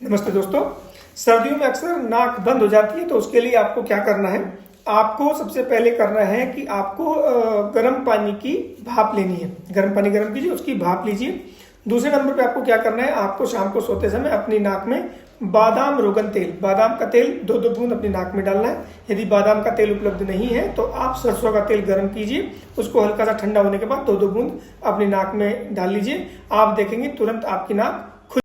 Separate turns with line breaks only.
नमस्ते दोस्तों। सर्दियों में अक्सर नाक बंद हो जाती है, तो उसके लिए आपको क्या करना है। आपको सबसे पहले करना है कि आपको गर्म पानी की भाप लेनी है। गर्म पानी गर्म कीजिए, उसकी भाप लीजिए। दूसरे नंबर पे आपको क्या करना है, आपको शाम को सोते समय अपनी नाक में बादाम रोगन तेल, बादाम का तेल 2-2 बूंद अपनी नाक में डालना है। यदि बादाम का तेल उपलब्ध नहीं है तो आप सरसों का तेल गर्म कीजिए, उसको हल्का सा ठंडा होने के बाद 2-2 बूंद अपनी नाक में डाल लीजिए। आप देखेंगे तुरंत आपकी नाक